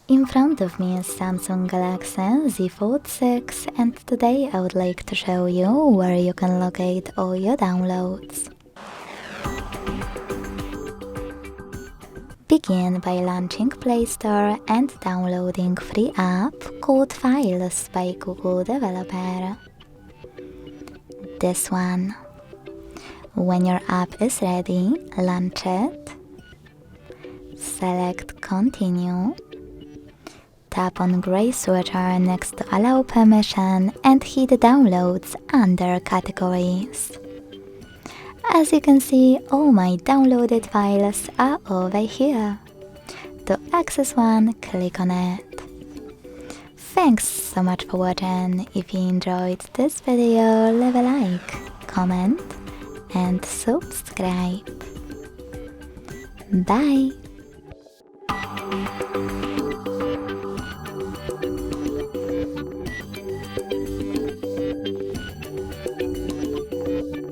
In front of me is Samsung Galaxy Z Fold 6, and today I would like to show you where you can locate all your downloads. Begin by launching Play Store and downloading free app called Files by Google Developer. This one. When your app is ready, launch it. Select Continue. Tap on gray switcher next to Allow Permission and hit Downloads under Categories. As you can see, all my downloaded files are over here. To access one, click on it. Thanks so much for watching. If you enjoyed this video, leave a like, comment and subscribe. Bye!